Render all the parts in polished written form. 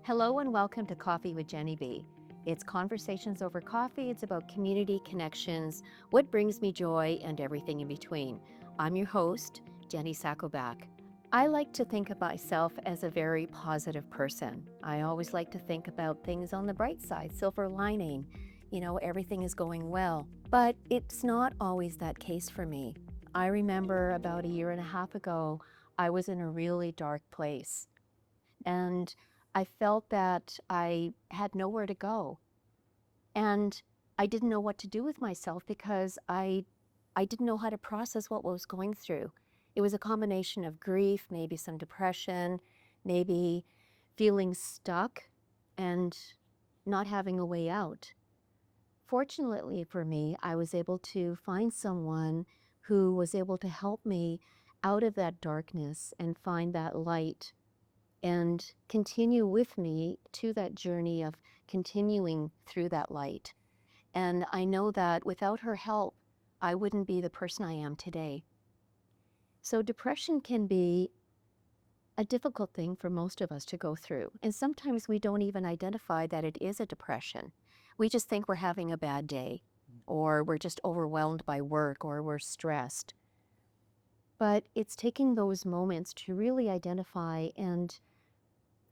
Hello and welcome to Coffee with Jenny B. It's conversations over coffee. It's about community connections, what brings me joy, and everything in between. I'm your host, Jenny Sakovac. I like to think of myself as a very positive person. I always like to think about things on the bright side, silver lining. Everything is going well. But it's not always that case for me. I remember about a year and a half ago, I was in a really dark place. And I felt that I had nowhere to go. And I didn't know what to do with myself because I didn't know how to process what I was going through. It was a combination of grief, maybe some depression, maybe feeling stuck and not having a way out. Fortunately for me, I was able to find someone who was able to help me out of that darkness and find that light and continue with me to that journey of continuing through that light. And I know that without her help, I wouldn't be the person I am today. So depression can be a difficult thing for most of us to go through. And sometimes we don't even identify that it is a depression. We just think we're having a bad day, or we're just overwhelmed by work, or we're stressed. But it's taking those moments to really identify and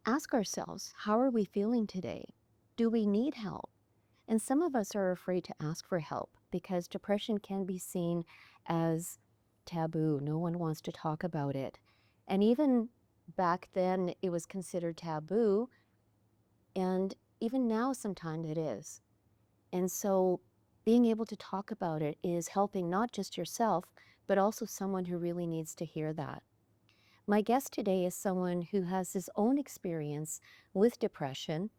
ask ourselves, how are we feeling today? Do we need help? And some of us are afraid to ask for help because depression can be seen as taboo. No one wants to talk about it. And even back then, it was considered taboo. And even now, sometimes it is. And so being able to talk about it is helping not just yourself, but also someone who really needs to hear that. My guest today is someone who has his own experience with depression,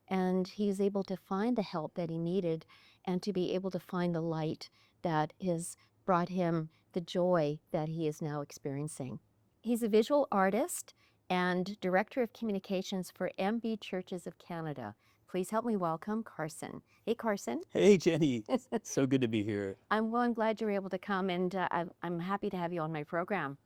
and he's able to find the help that he needed and to be able to find the light that has brought him the joy that he is now experiencing. He's a visual artist and director of communications for MB Churches of Canada. Please help me welcome Carson. Hey, Carson. Hey, Jenny. So good to be here. I'm glad you're able to come, and I'm happy to have you on my program.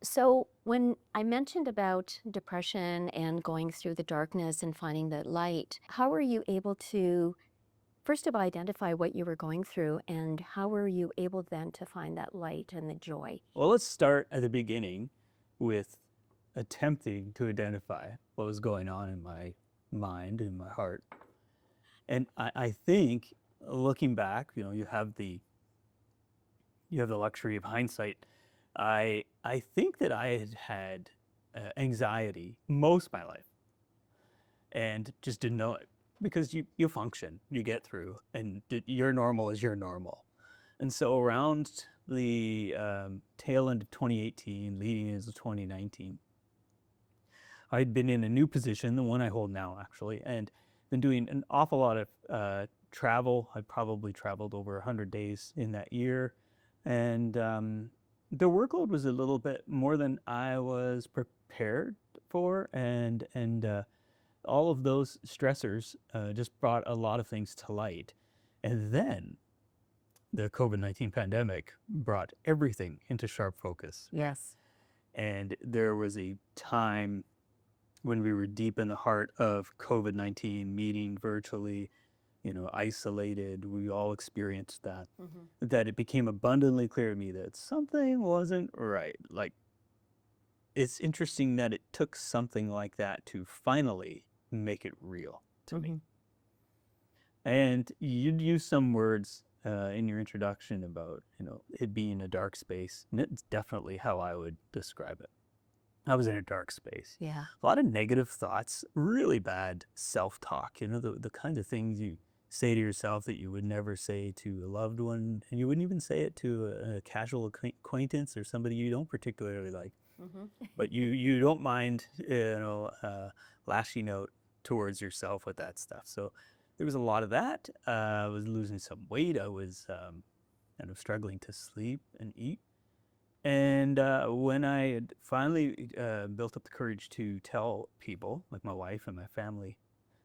So when I mentioned about depression and going through the darkness and finding that light, how were you able to, first of all, identify what you were going through, and how were you able then to find that light and the joy? Well, let's start at the beginning with attempting to identify what was going on in my mind and my heart. And I think looking back, you have the luxury of hindsight. I think that I had anxiety most of my life and just didn't know it because you function, you get through, and your normal is your normal. And so around the tail end of 2018, leading into 2019, I'd been in a new position, the one I hold now actually, and been doing an awful lot of travel. I probably traveled over 100 days in that year. And the workload was a little bit more than I was prepared for. And all of those stressors just brought a lot of things to light. And then the COVID-19 pandemic brought everything into sharp focus. Yes. And there was a time when we were deep in the heart of COVID-19, meeting virtually, isolated. We all experienced that. Mm-hmm. That it became abundantly clear to me that something wasn't right. Like, it's interesting that it took something like that to finally make it real to me. And you'd use some words in your introduction about, it being a dark space. And it's definitely how I would describe it. I was in a dark space. Yeah. A lot of negative thoughts, really bad self-talk, the kinds of things you say to yourself that you would never say to a loved one, and you wouldn't even say it to a casual acquaintance or somebody you don't particularly like. Mm-hmm. But you don't mind, lashing out towards yourself with that stuff. So there was a lot of that. I was losing some weight. I was kind of struggling to sleep and eat. And when I had finally built up the courage to tell people, like my wife and my family,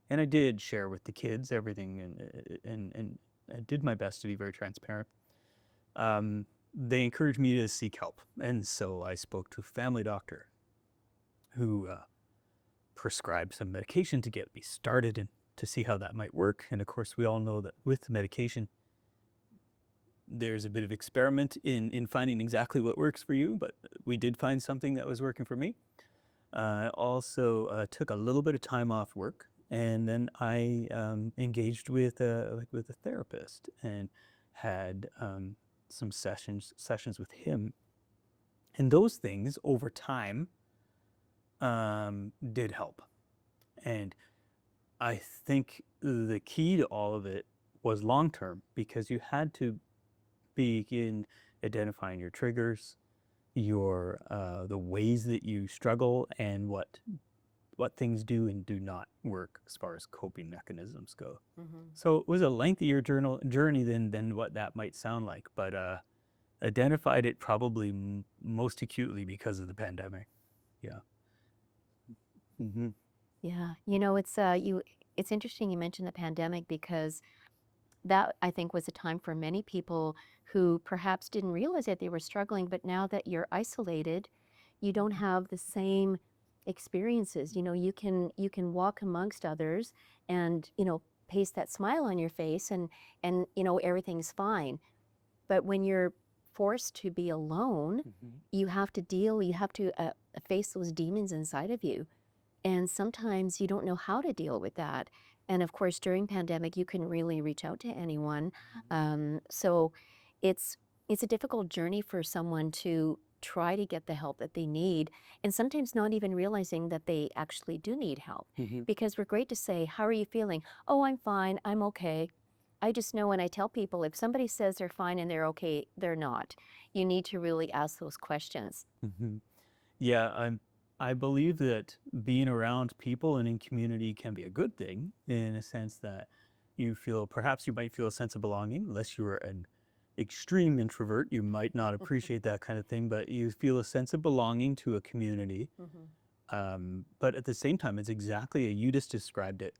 and I did share with the kids everything, and I did my best to be very transparent, they encouraged me to seek help. And so I spoke to a family doctor who prescribed some medication to get me started and to see how that might work. And of course, we all know that with the medication, there's a bit of experiment in finding exactly what works for you, but we did find something that was working for me. Also took a little bit of time off work, and then I engaged with with a therapist and had some sessions with him, and those things over time did help. And I think the key to all of it was long term, because you had to begin identifying your triggers, your the ways that you struggle, and what things do and do not work as far as coping mechanisms go. So it was a lengthier journey than what that might sound like, but identified it probably most acutely because of the pandemic. Yeah. hmm Yeah, it's interesting you mentioned the pandemic, because that, I think, was a time for many people who perhaps didn't realize that they were struggling, but now that you're isolated, you don't have the same experiences. You can walk amongst others and, paste that smile on your face, and everything's fine. But when you're forced to be alone, you have to face those demons inside of you. And sometimes you don't know how to deal with that. And of course, during pandemic, you couldn't really reach out to anyone. So it's a difficult journey for someone to try to get the help that they need, and sometimes not even realizing that they actually do need help. Because we're great to say, how are you feeling? Oh, I'm fine, I'm okay. I just know when I tell people, if somebody says they're fine and they're okay, they're not. You need to really ask those questions. Yeah, I believe that being around people and in community can be a good thing, in a sense that perhaps you might feel a sense of belonging. Unless you are an extreme introvert, you might not appreciate that kind of thing, but you feel a sense of belonging to a community. But at the same time, it's exactly, you just described it,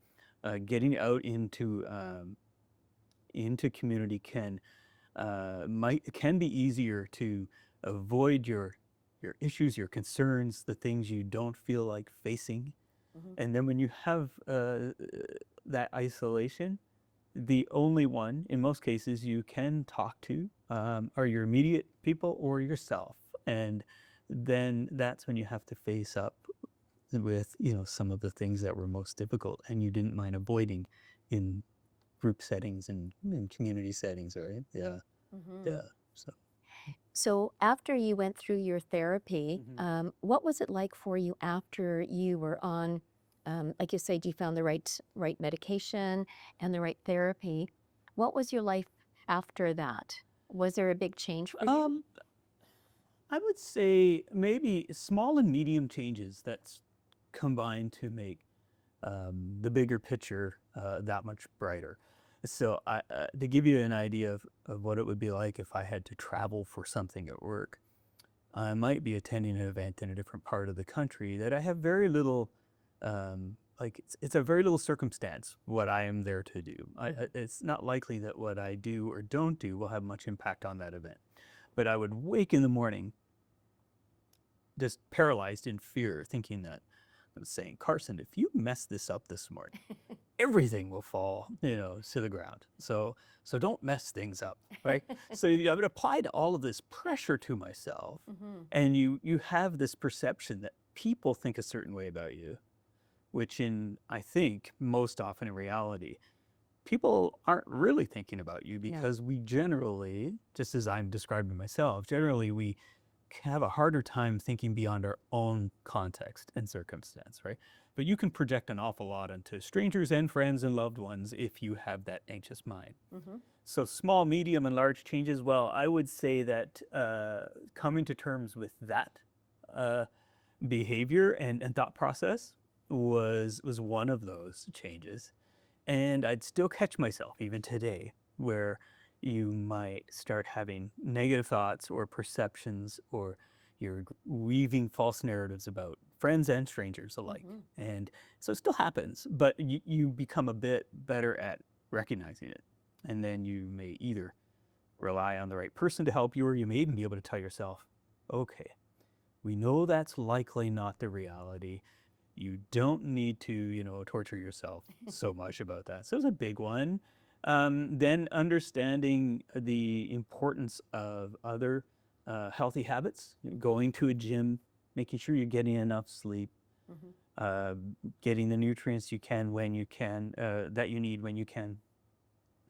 getting out into community can be easier to avoid your issues, your concerns, the things you don't feel like facing. And then when you have that isolation, the only one, in most cases, you can talk to are your immediate people or yourself. And then that's when you have to face up with, some of the things that were most difficult and you didn't mind avoiding in group settings and in community settings, right? Yeah. Yeah. So after you went through your therapy, what was it like for you after you were on, like you said, you found the right medication and the right therapy? What was your life after that? Was there a big change for you? I would say maybe small and medium changes that's combined to make the bigger picture that much brighter. So to give you an idea of what it would be like if I had to travel for something at work, I might be attending an event in a different part of the country that I have very little, it's a very little circumstance what I am there to do. It's not likely that what I do or don't do will have much impact on that event. But I would wake in the morning just paralyzed in fear, thinking that I was saying, Carson, if you mess this up this morning, everything will fall, to the ground. So don't mess things up, right? So I would apply to all of this pressure to myself, and you have this perception that people think a certain way about you, which I think most often in reality, people aren't really thinking about you, because we generally, just as I'm describing myself, generally we have a harder time thinking beyond our own context and circumstance, right? But you can project an awful lot into strangers and friends and loved ones if you have that anxious mind. So small, medium, and large changes, well, I would say that coming to terms with that behavior and thought process was one of those changes. And I'd still catch myself even today, where you might start having negative thoughts or perceptions, or you're weaving false narratives about friends and strangers alike. And so it still happens, but you become a bit better at recognizing it. And then you may either rely on the right person to help you, or you may even be able to tell yourself, okay, we know that's likely not the reality. you don't need to, torture yourself so much about that. So it's a big one. Then understanding the importance of other healthy habits, going to a gym, making sure you're getting enough sleep, Mhm. getting the nutrients you can when you can, that you need when you can.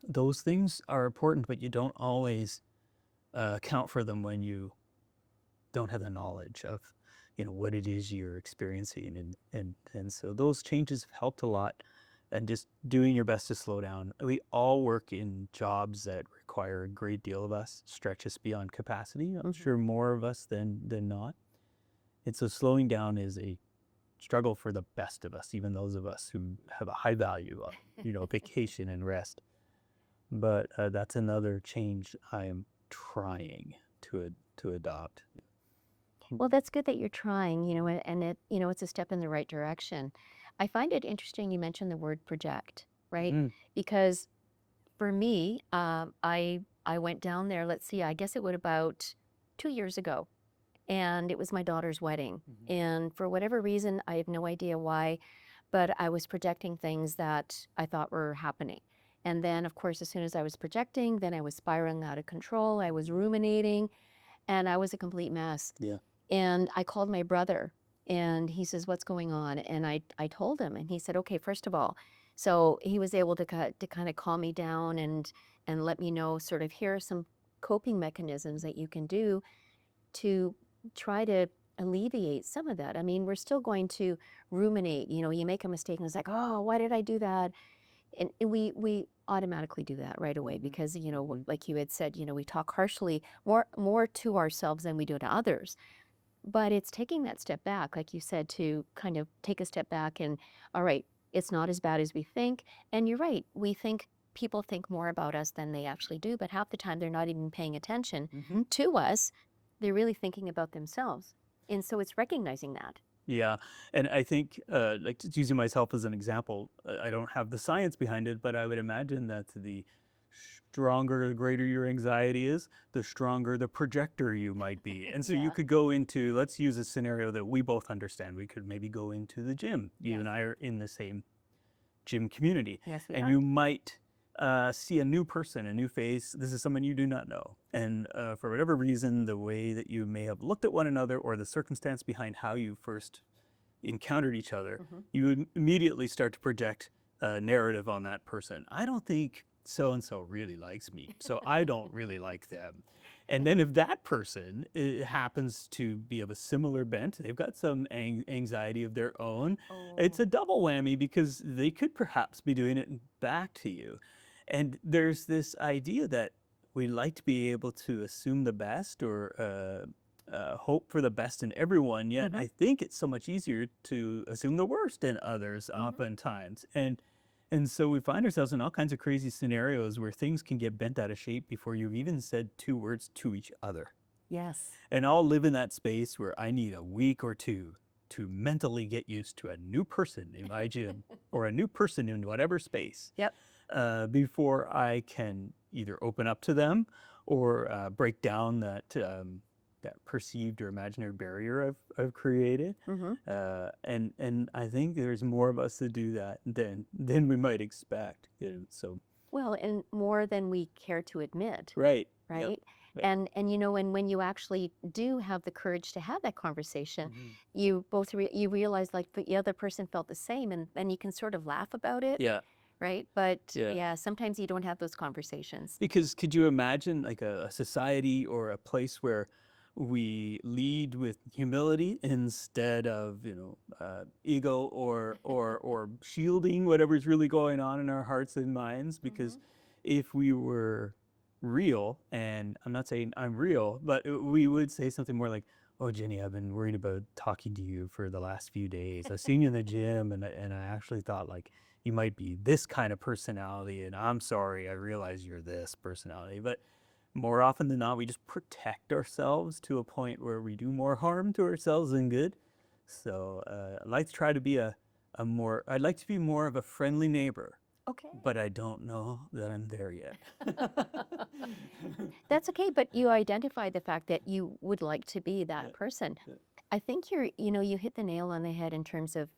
Those things are important, but you don't always account for them when you don't have the knowledge of what it is you're experiencing, and so those changes have helped a lot, and just doing your best to slow down. We all work in jobs that require a great deal of us, stretch us beyond capacity. I'm sure more of us than not, and so slowing down is a struggle for the best of us, even those of us who have a high value of vacation and rest. But that's another change I am trying to adopt. Well, that's good that you're trying, and it's a step in the right direction. I find it interesting you mentioned the word project, right? Mm. Because for me, I went down there, let's see, I guess it was about 2 years ago, and it was my daughter's wedding. Mhm. And for whatever reason, I have no idea why, but I was projecting things that I thought were happening. And then, of course, as soon as I was projecting, then I was spiraling out of control. I was ruminating, and I was a complete mess. Yeah. And I called my brother, and he says, "What's going on?" And I told him, and he said, "Okay, first of all," so he was able to kind of calm me down and let me know sort of here are some coping mechanisms that you can do to try to alleviate some of that. I mean, we're still going to ruminate. You make a mistake, and it's like, "Oh, why did I do that?" And we automatically do that right away because like you had said, we talk harshly more to ourselves than we do to others. But it's taking that step back, like you said, to kind of take a step back and, all right, it's not as bad as we think. And you're right, people think more about us than they actually do, but half the time they're not even paying attention Mm-hmm. to us. They're really thinking about themselves. And so it's recognizing that. Yeah, and I think, like, just using myself as an example, I don't have the science behind it, but I would imagine that the stronger, the greater your anxiety is, the stronger the projector you might be. And so you Yeah. could go into, let's use a scenario that we both understand. We could maybe go into the gym. You and I are in the same gym community, Yes, we and are. you might see a new person, a new face. This is someone you do not know. And for whatever reason, the way that you may have looked at one another or the circumstance behind how you first encountered each other, you would immediately start to project a narrative on that person. I don't think so and so really likes me, so I don't really like them. And then if that person happens to be of a similar bent, they've got some anxiety of their own, it's a double whammy because they could perhaps be doing it back to you. And there's this idea that we like to be able to assume the best or hope for the best in everyone, yet I think it's so much easier to assume the worst in others oftentimes. And so we find ourselves in all kinds of crazy scenarios where things can get bent out of shape before you've even said two words to each other. Yes. And I'll live in that space where I need a week or two to mentally get used to a new person in my gym or a new person in whatever space. Yep. Before I can either open up to them or break down that perceived or imaginary barrier I've created. And I think there's more of us that do that than we might expect. So Well, and more than we care to admit. right. Right? Yep. And when you actually do have the courage to have that conversation, you you realize like the other person felt the same, and then you can sort of laugh about it, Yeah. right? But Yeah. yeah, sometimes you don't have those conversations. Because could you imagine like a society or a place where we lead with humility instead of ego or shielding whatever's really going on in our hearts and minds? Because if we were real, and I'm not saying I'm real, but we would say something more like, "Oh, Jenny, I've been worried about talking to you for the last few days. I've seen you in the gym, and I actually thought like you might be this kind of personality, and I'm sorry, I realize you're this personality." But more often than not, we just protect ourselves to a point where we do more harm to ourselves than good. So I'd like to try to be I'd like to be more of a friendly neighbor, Okay. but I don't know that I'm there yet. That's okay, but you identify the fact that you would like to be that Yeah. person. Yeah. I think you hit the nail on the head in terms of,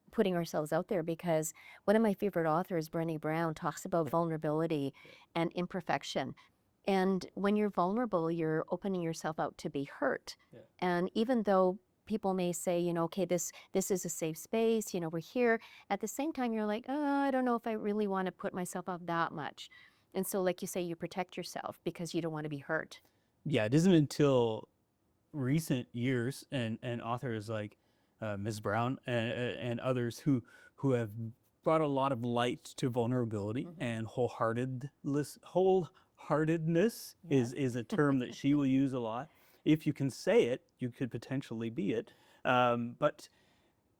putting ourselves out there, because one of my favorite authors, Brené Brown, talks about vulnerability and imperfection. And when you're vulnerable, you're opening yourself out to be hurt. Yeah. And even though people may say, okay, this is a safe space, we're here, at the same time, you're like, oh, I don't know if I really want to put myself out that much. And so, like you say, you protect yourself because you don't want to be hurt. Yeah, it isn't until recent years and authors like Ms. Brown and others who have brought a lot of light to vulnerability and wholeheartedness is a term that she will use a lot. If you can say it, you could potentially be it. But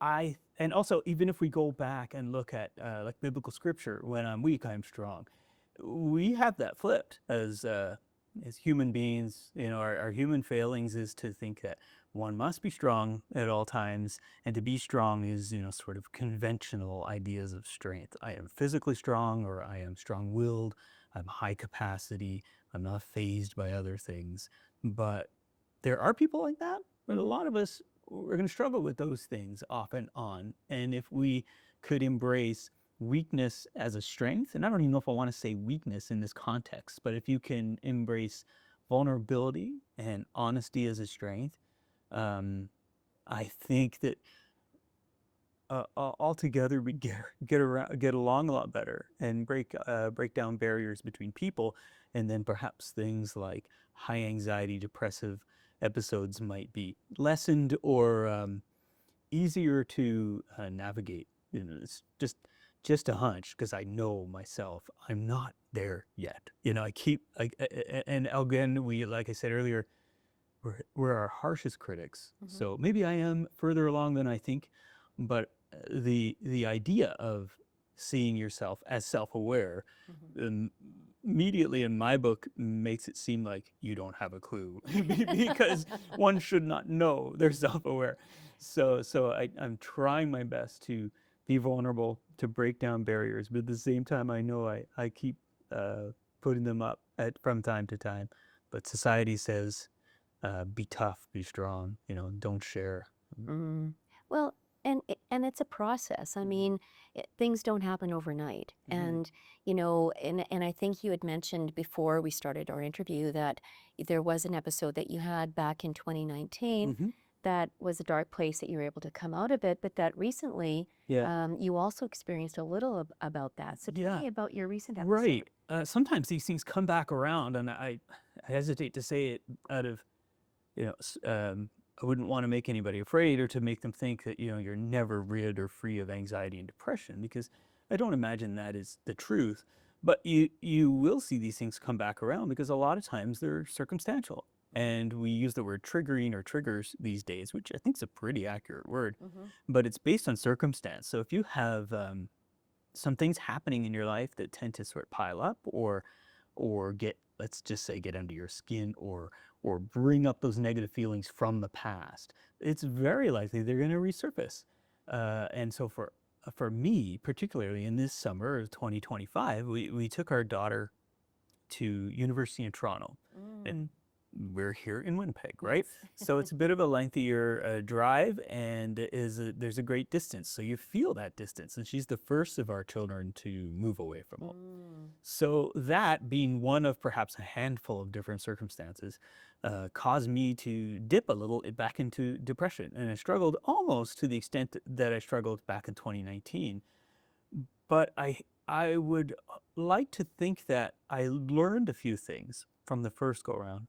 and also, even if we go back and look at like biblical scripture, when I'm weak, I'm strong. We have that flipped as human beings. Our human failings is to think that one must be strong at all times, and to be strong is, sort of conventional ideas of strength. I am physically strong, or I am strong-willed, I'm high capacity, I'm not fazed by other things. But there are people like that, but a lot of us, we're going to struggle with those things off and on. And if we could embrace weakness as a strength, and I don't even know if I want to say weakness in this context, but if you can embrace vulnerability and honesty as a strength, I think that altogether we get along a lot better and break down barriers between people, and then perhaps things like high anxiety, depressive episodes might be lessened or easier to navigate. It's just a hunch, because I know myself, I'm not there yet. And again, like I said earlier, we're our harshest critics. So maybe I am further along than I think, but the idea of seeing yourself as self-aware immediately in my book makes it seem like you don't have a clue, because one should not know they're self-aware. So I'm trying my best to be vulnerable, to break down barriers, but at the same time, I know I keep putting them up from time to time. But society says, be tough, be strong, don't share. Well, and it's a process. I mean, things don't happen overnight. And and I think you had mentioned before we started our interview that there was an episode that you had back in 2019 that was a dark place, that you were able to come out of it, but that recently you also experienced a little about that. So tell me about your recent episode. Right. Sometimes these things come back around, and I hesitate to say it out of, I wouldn't want to make anybody afraid or to make them think that, you're never rid or free of anxiety and depression, because I don't imagine that is the truth. But you will see these things come back around, because a lot of times they're circumstantial. And we use the word triggering or triggers these days, which I think is a pretty accurate word, but it's based on circumstance. So if you have some things happening in your life that tend to sort of pile up or let's just say get under your skin, or bring up those negative feelings from the past, it's very likely they're going to resurface. And so for me, particularly in this summer of 2025, we took our daughter to University in Toronto, and we're here in Winnipeg, right? So it's a bit of a lengthier drive, and there's a great distance. So you feel that distance, and she's the first of our children to move away from home. So that being one of perhaps a handful of different circumstances caused me to dip a little back into depression. And I struggled almost to the extent that I struggled back in 2019. But I would like to think that I learned a few things from the first go-around.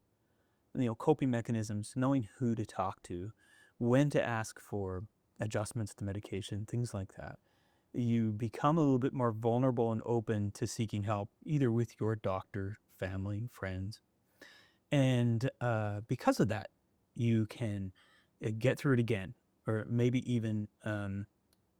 Coping mechanisms, knowing who to talk to, when to ask for adjustments to medication, things like that. You become a little bit more vulnerable and open to seeking help, either with your doctor, family, friends. And because of that, you can get through it again, or maybe even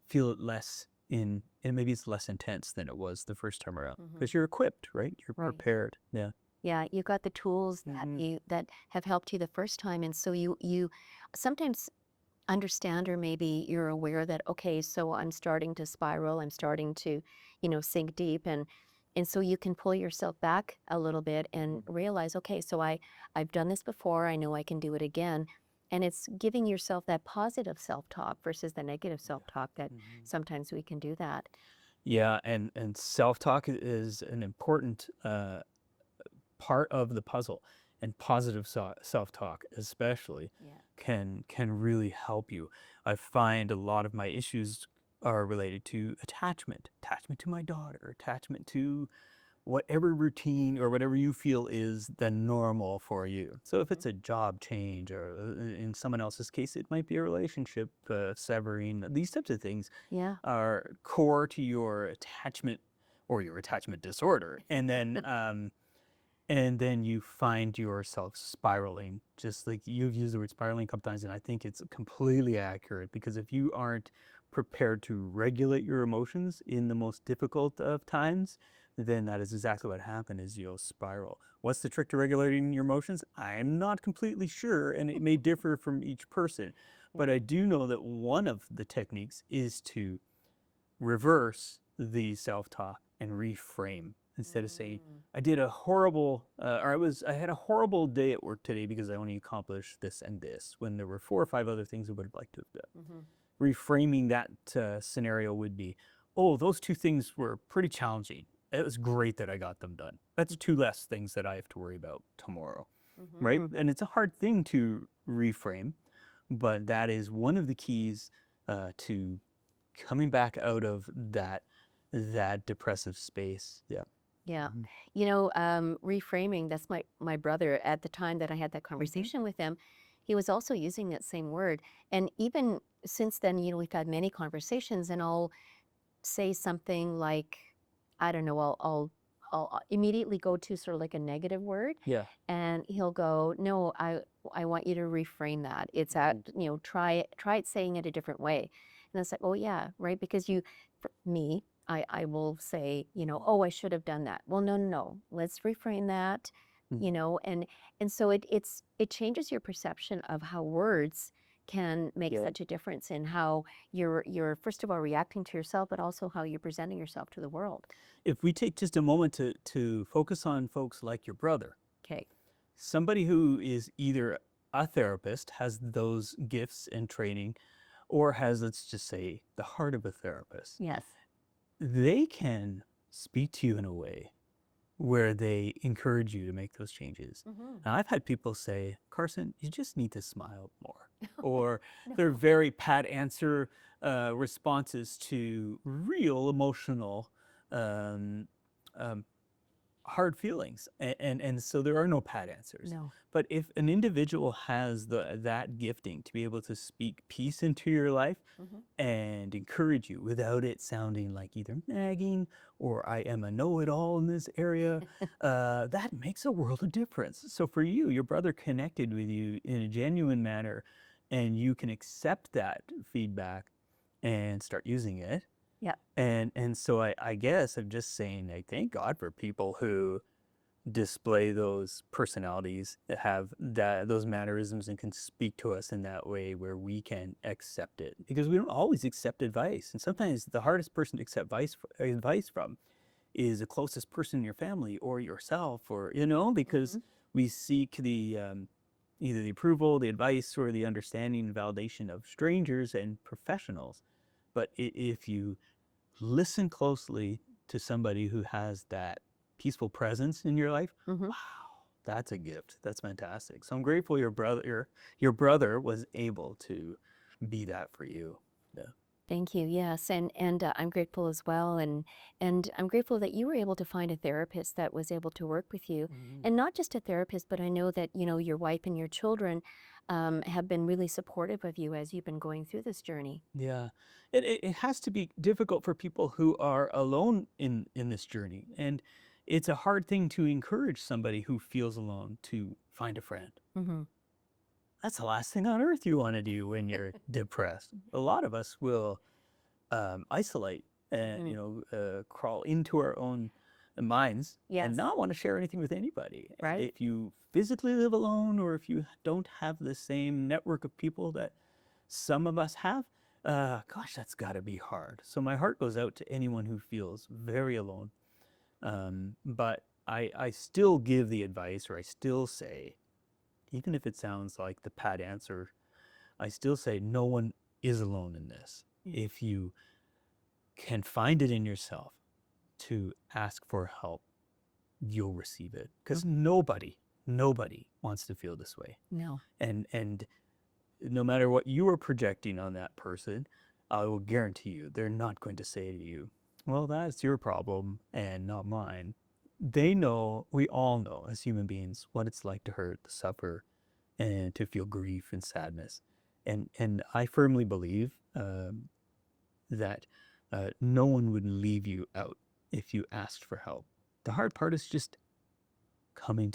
feel it less and maybe it's less intense than it was the first time around, because you're equipped, right? You're prepared. Yeah. Yeah, you got the tools that have helped you the first time, and so you sometimes understand, or maybe you're aware that, okay, so I'm starting to spiral, I'm starting to, sink deep, and so you can pull yourself back a little bit and realize, okay, so I've done this before, I know I can do it again. And it's giving yourself that positive self-talk versus the negative self-talk that Mhm. sometimes we can do that. Yeah, and self-talk is an important part of the puzzle, and positive self-talk especially Yeah. can really help you. I find a lot of my issues are related to attachment to my daughter, attachment to whatever routine or whatever you feel is the normal for you. So if Mhm. it's a job change, or in someone else's case, it might be a relationship severing. These types of things Yeah. are core to your attachment or your attachment disorder. And then you find yourself spiraling, just like you've used the word spiraling a couple times, and I think it's completely accurate, because if you aren't prepared to regulate your emotions in the most difficult of times, then that is exactly what happened, is you'll spiral. What's the trick to regulating your emotions? I'm not completely sure, and it may differ from each person, but Yeah. I do know that one of the techniques is to reverse the self-talk and reframe, instead of saying, Mm. I did a horrible I had a horrible day at work today because I only accomplished this and this, when there were 4 or 5 other things I would have liked to have done. Mhm. Reframing that scenario would be, oh, those 2 things were pretty challenging. It was great that I got them done. That's 2 less things that I have to worry about tomorrow, right? Mhm. And it's a hard thing to reframe, but that is one of the keys to coming back out of that depressive space. Yeah. Yeah. Mhm. Reframing, that's my brother. At the time that I had that Mhm. conversation with him, he was also using that same word. And even since then, we've had many conversations, and I'll say something like, I don't know, I'll immediately go to sort of like a negative word, Yeah. and he'll go, "No, I want you to reframe that. It's Mhm. try it saying it a different way." And it's like, "Oh yeah, right." Because for me, I will say, "Oh, I should have done that." Well, no, no, no. Let's reframe that. Mm. And so it changes your perception of how words can make Yeah. such a difference in how you're first of all reacting to yourself, but also how you're presenting yourself to the world. If we take just a moment to focus on folks like your brother, Okay. somebody who is either a therapist, has those gifts and training, or has, let's just say, the heart of a therapist, Yes. they can speak to you in a way where they encourage you to make those changes. Mm-hmm. Now, I've had people say, Carson, you just need to smile more. Or No. they're very pat answer responses to real emotional um, um, hard feelings. And so there are no pat answers. No. But if an individual has that gifting to be able to speak peace into your life Mm-hmm. and encourage you without it sounding like either nagging or I am a know-it-all in this area, that makes a world of difference. So for you, your brother connected with you in a genuine manner, and you can accept that feedback and start using it. Yeah. And so I guess I'm just saying, I thank God for people who display those personalities, that have those mannerisms, and can speak to us in that way where we can accept it, because we don't always accept advice, and sometimes the hardest person to accept advice from is the closest person in your family or yourself, or because Mm-hmm. we seek the either the approval, the advice, or the understanding and validation of strangers and professionals. But if you listen closely to somebody who has that peaceful presence in your life, Mm-hmm. wow, that's a gift. That's fantastic. So I'm grateful your brother was able to be that for you. Yeah. Thank you. Yes, and I'm grateful as well, and I'm grateful that you were able to find a therapist that was able to work with you, Mhm. and not just a therapist, but I know that your wife and your children have been really supportive of you as you've been going through this journey. Yeah. It has to be difficult for people who are alone in this journey. And it's a hard thing to encourage somebody who feels alone to find a friend. Mm-hmm. That's the last thing on earth you want to do when you're depressed. A lot of us will isolate and Mm-hmm. crawl into our own minds and Yes. not want to share anything with anybody. And Right. if you physically live alone, or if you don't have the same network of people that some of us have, gosh, that's got to be hard. So my heart goes out to anyone who feels very alone. But I still give the advice, or I still say, even if it sounds like the pat answer I still say no one is alone in this. Mm. If you can find it in yourself to ask for help, you'll receive it. Because nobody wants to feel this way. No. And no matter what you are projecting on that person, I will guarantee you they're not going to say to you, well, that's your problem and not mine. They know, we all know as human beings, what it's like to hurt, to suffer, and to feel grief and sadness. And I firmly believe that no one would leave you out if you asked for help. The hard part is just getting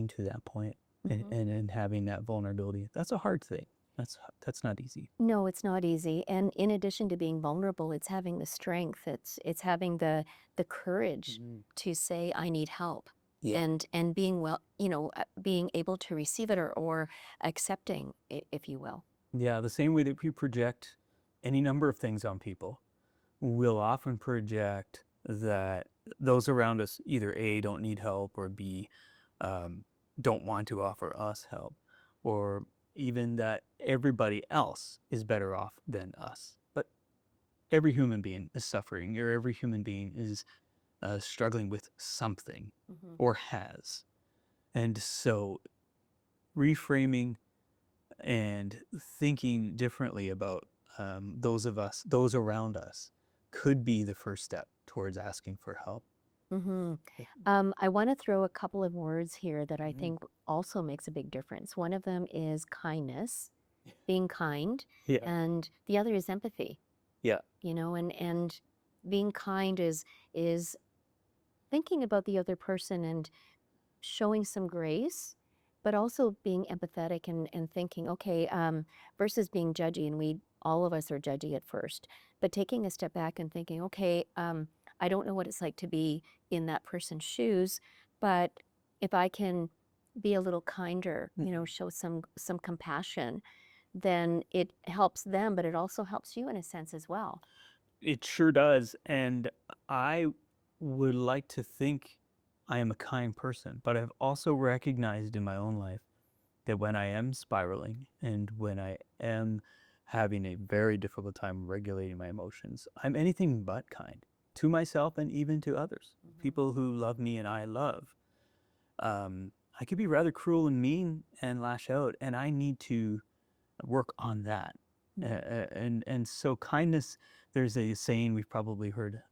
to that point and having that vulnerability. That's a hard thing. That's not easy. No, it's not easy. And in addition to being vulnerable, it's having the strength. It's having the courage to say, I need help. Yeah. And being being able to receive it or accepting, if you will. Yeah, the same way that we project any number of things on people, we'll often project that those around us either A, don't need help, or B, don't want to offer us help, or even that everybody else is better off than us. But every human being is suffering, or every human being is struggling with something or has. And so reframing and thinking differently about those around us could be the first step towards asking for help. I want to throw a couple of words here that I think also makes a big difference. One of them is kindness, being kind, Yeah. and the other is empathy. Yeah. And being kind is thinking about the other person and showing some grace, but also being empathetic and thinking, okay, versus being judgy, and all of us are judgy at first, but taking a step back and thinking, okay, I don't know what it's like to be in that person's shoes, but if I can be a little kinder, show some compassion, then it helps them, but it also helps you in a sense as well. It sure does. And I would like to think I am a kind person, but I've also recognized in my own life that when I am spiraling and when I am having a very difficult time regulating my emotions, I'm anything but kind to myself and even to others, people who love me and I love. I could be rather cruel and mean and lash out, and I need to work on that. And so kindness, there's a saying we've probably heard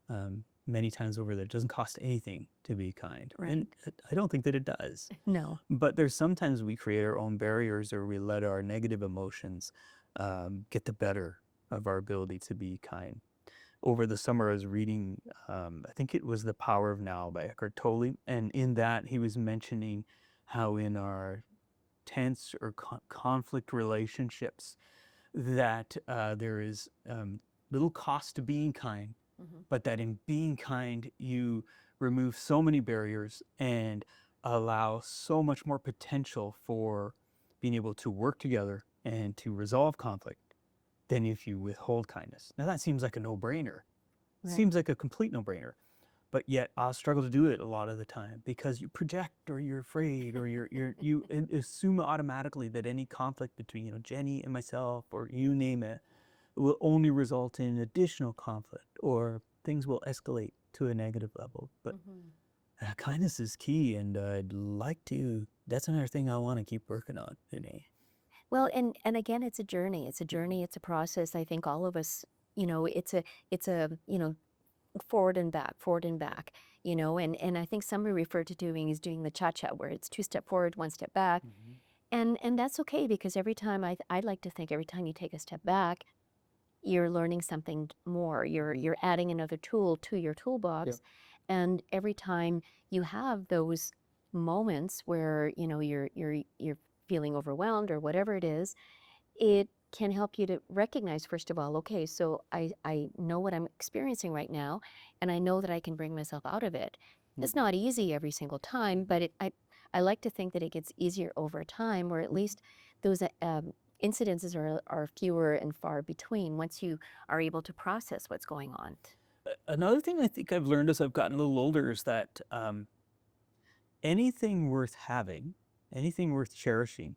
many times over that it doesn't cost anything to be kind. Right. And I don't think that it does. No. But there's sometimes we create our own barriers, or we let our negative emotions get the better of our ability to be kind. Over the summer, I was reading, I think it was The Power of Now by Eckhart Tolle. And in that, he was mentioning how in our tense or conflict relationships, that there is little cost to being kind, but that in being kind, you remove so many barriers and allow so much more potential for being able to work together and to resolve conflict than if you withhold kindness. Now that seems like a no-brainer. It seems like a complete no-brainer. But yet I'll struggle to do it a lot of the time because you project, or you're afraid, or you assume automatically that any conflict between Jenny and myself, or you name it, will only result in additional conflict, or things will escalate to a negative level. But kindness is key, and I'd like to. That's another thing I want to keep working on today. Well, and again, it's a journey. It's a journey. It's a process. I think all of us, it's a forward and back, and I think somebody referred to doing the cha-cha, where it's 2 step forward, 1 step back. And that's okay, because every time I'd like to think every time you take a step back, you're learning something more. You're adding another tool to your toolbox. And every time you have those moments where you're feeling overwhelmed or whatever it is, it can help you to recognize, first of all, okay, so I know what I'm experiencing right now, and I know that I can bring myself out of it. It's not easy every single time, but I like to think that it gets easier over time, or at least those incidences are fewer and far between once you are able to process what's going on. Another thing I think I've learned as I've gotten a little older is that anything worth having, anything worth cherishing,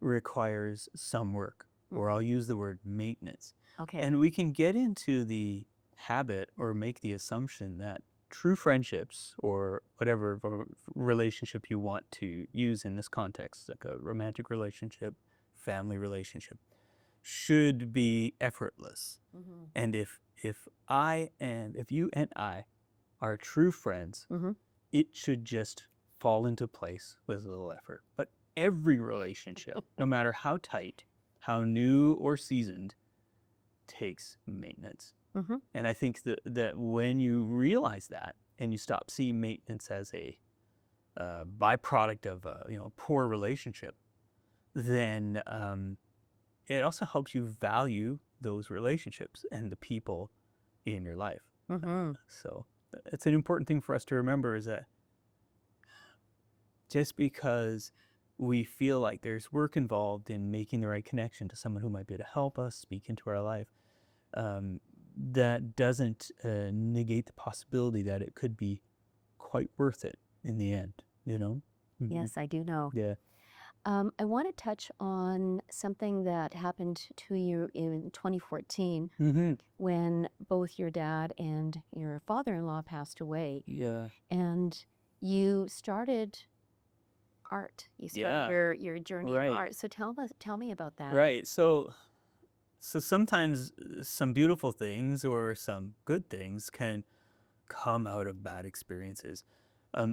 requires some work. or I'll use the word maintenance. Okay. And we can get into the habit or make the assumption that true friendships or whatever relationship you want to use in this context, like a romantic relationship, family relationship, should be effortless. And if you and I are true friends, it should just fall into place with a little effort. But every relationship, no matter how tight, how new or seasoned, takes maintenance. And I think that when you realize that and you stop seeing maintenance as a byproduct of a poor relationship, then it also helps you value those relationships and the people in your life. So it's an important thing for us to remember, is that just because we feel like there's work involved in making the right connection to someone who might be able to help us speak into our life, that doesn't negate the possibility that it could be quite worth it in the end, Yes, I do know. Yeah. I want to touch on something that happened to you in 2014 when both your dad and your father-in-law passed away. Yeah. And you started art. You started your journey of art. So tell me about that. Right. So sometimes some beautiful things or some good things can come out of bad experiences.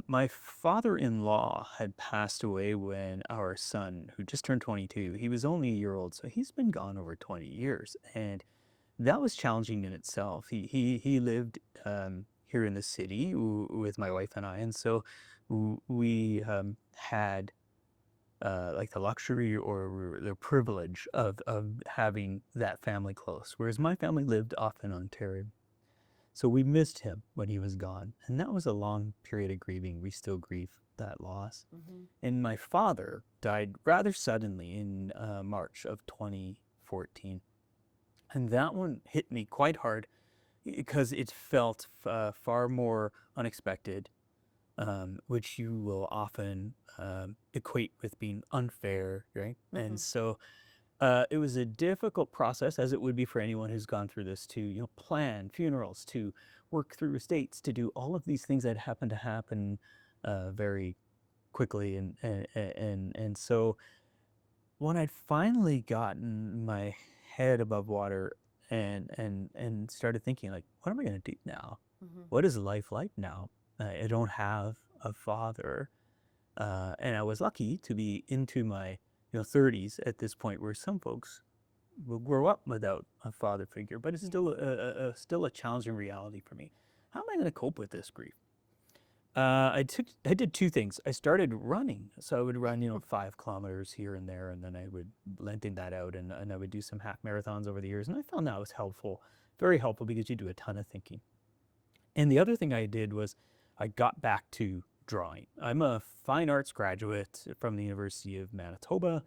My father-in-law had passed away when our son, who just turned 22, he was only a year old, so he's been gone over 20 years, and that was challenging in itself. He lived here in the city with my wife and I, and so we had like the luxury or the privilege of having that family close, whereas my family lived off in Ontario. So we missed him when he was gone, and that was a long period of grieving. We still grieve that loss. And my father died rather suddenly in March of 2014, and that one hit me quite hard because it felt far more unexpected, which you will often equate with being unfair, right? And so it was a difficult process, as it would be for anyone who's gone through this, to plan funerals, to work through estates, to do all of these things that happen to happen very quickly, and so when I'd finally gotten my head above water and started thinking, like, what am I going to do now? What is life like now? I don't have a father, and I was lucky to be into my 30s at this point, where some folks will grow up without a father figure, but it's still a challenging reality for me. How am I going to cope with this grief? I did two things. I started running, so I would run 5 kilometers here and there, and then I would lengthen that out, and I would do some half marathons over the years, and I found that was helpful, very helpful, because you do a ton of thinking. And the other thing I did was I got back to drawing. I'm a fine arts graduate from the University of Manitoba,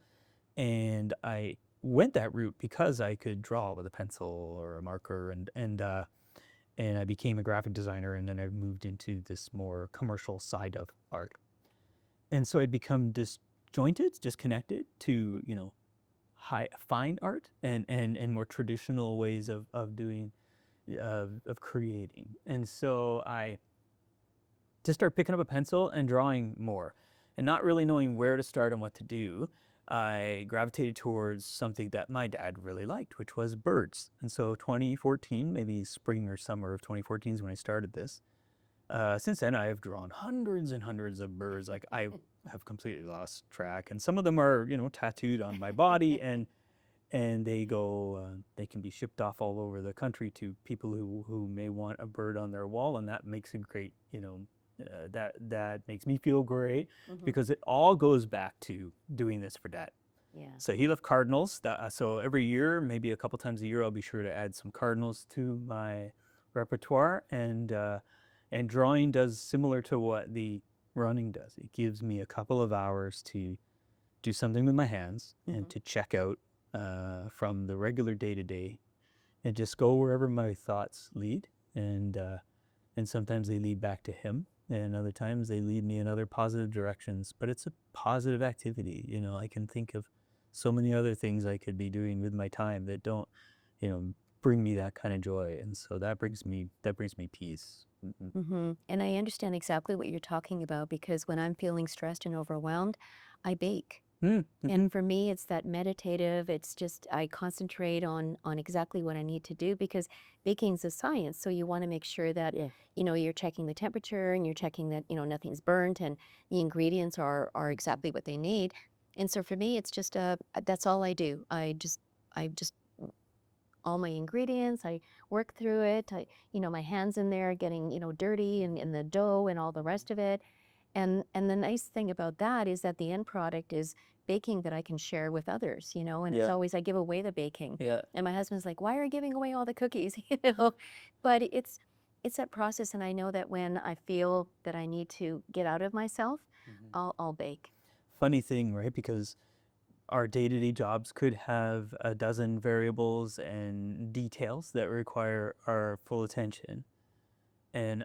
and I went that route because I could draw with a pencil or a marker, and I became a graphic designer, and then I moved into this more commercial side of art. And so I'd become disjointed, disconnected to fine art and more traditional ways of doing of creating. And so I just started picking up a pencil and drawing more, and not really knowing where to start and what to do. I gravitated towards something that my dad really liked, which was birds. And so 2014, maybe spring or summer of 2014 is when I started this. Since then, I have drawn hundreds and hundreds of birds. Like, I have completely lost track, and some of them are tattooed on my body, and they can be shipped off all over the country to people who may want a bird on their wall, and that makes a great that makes me feel great, because it all goes back to doing this for Dad. Yeah. So he loved cardinals. So every year, maybe a couple times a year, I'll be sure to add some cardinals to my repertoire, and drawing does similar to what the running does. It gives me a couple of hours to do something with my hands and to check out from the regular day-to-day, and just go wherever my thoughts lead, and sometimes they lead back to him, and other times they lead me in other positive directions, but it's a positive activity. I can think of so many other things I could be doing with my time that don't, bring me that kind of joy. And so that brings me peace. And I understand exactly what you're talking about because when I'm feeling stressed and overwhelmed, I bake. Mm-hmm. And for me, it's that meditative. It's just I concentrate on exactly what I need to do because baking's a science. So you want to make sure that Yeah. you're checking the temperature and you're checking that nothing's burnt and the ingredients are exactly what they need. And so for me, it's just that's all I do. I just all my ingredients. I work through it. My hands in there getting dirty and in the dough and all the rest of it. And the nice thing about that is that the end product is baking that I can share with others, and it's Yeah. always I give away the baking. Yeah. And my husband's like, "Why are you giving away all the cookies?" But it's that process and I know that when I feel that I need to get out of myself, Mhm. I'll bake. Funny thing, right? Because our day-to-day jobs could have a dozen variables and details that require our full attention. And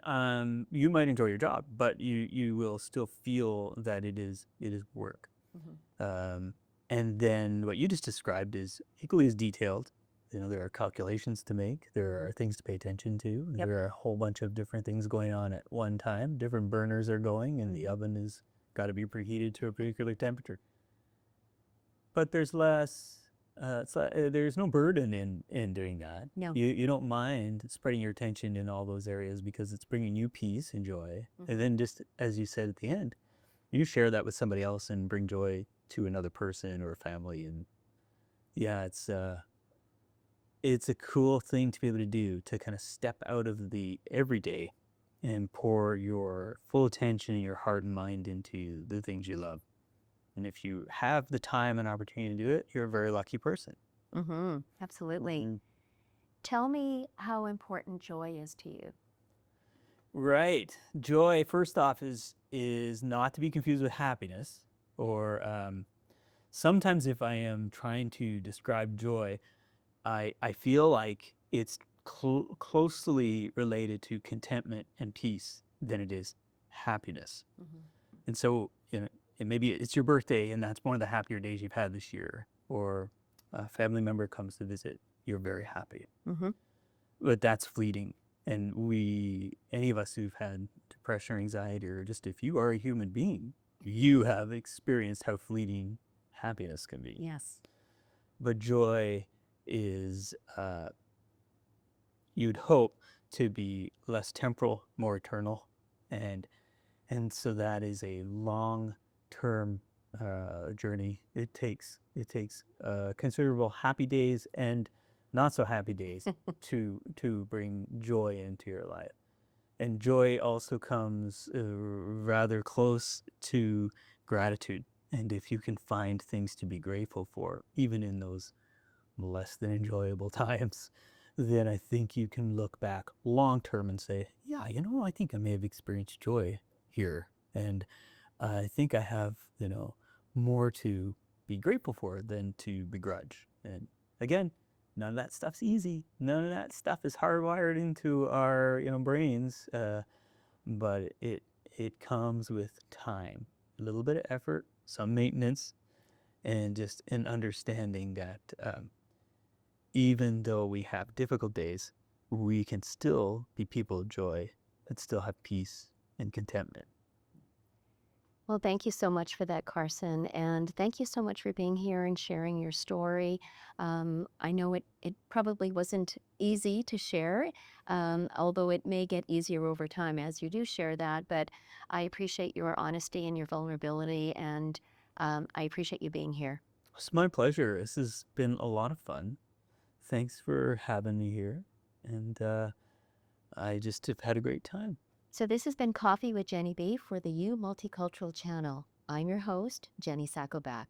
you might enjoy your job, but you will still feel that it is work. Mhm. Um, and then what you just described is equally as detailed. There are calculations to make, there are things to pay attention to, and Yep. there are a whole bunch of different things going on at one time. Different burners are going, and the Mhm. oven is got to be preheated to a particular temperature. But there's less. There's no burden in doing that. No. You don't mind spreading your attention in all those areas because it's bringing you peace and joy. And Mhm. then just as you said at the end, you share that with somebody else and bring joy to another person or family. And yeah, it's a cool thing to be able to do, to kind of step out of the everyday and pour your full attention and your heart and mind into the things you love. And if you have the time and opportunity to do it, you're a very lucky person. Absolutely. Mhm. Tell me how important joy is to you. Right. Joy, first off, is not to be confused with happiness. Or sometimes, if I am trying to describe joy, I feel like it's closely related to contentment and peace than it is happiness. Mhm. And so, and maybe it's your birthday, and that's one of the happier days you've had this year, or a family member comes to visit, you're very happy. Mhm. But that's fleeting. And any of us who've had depression or anxiety, or just if you are a human being, you have experienced how fleeting happiness can be. Yes. But joy is, you'd hope, to be less temporal, more eternal. And so that is a long term journey. It takes considerable happy days and not so happy days to bring joy into your life. And joy also comes rather close to gratitude. And if you can find things to be grateful for, even in those less than enjoyable times, then I think you can look back long term and say, yeah, I think I may have experienced joy here. And I think I have, more to be grateful for than to begrudge. And again, none of that stuff's easy. None of that stuff is hardwired into our, brains. But it comes with time, a little bit of effort, some maintenance, and just an understanding that even though we have difficult days, we can still be people of joy and still have peace and contentment. Well, thank you so much for that, Carson. And thank you so much for being here and sharing your story. I know it probably wasn't easy to share, although it may get easier over time as you do share that. But I appreciate your honesty and your vulnerability, and I appreciate you being here. It's my pleasure. This has been a lot of fun. Thanks for having me here. And I just have had a great time. So, this has been Coffee with Jenny B for the Multicultural channel. I'm your host, Jenny Sakoback.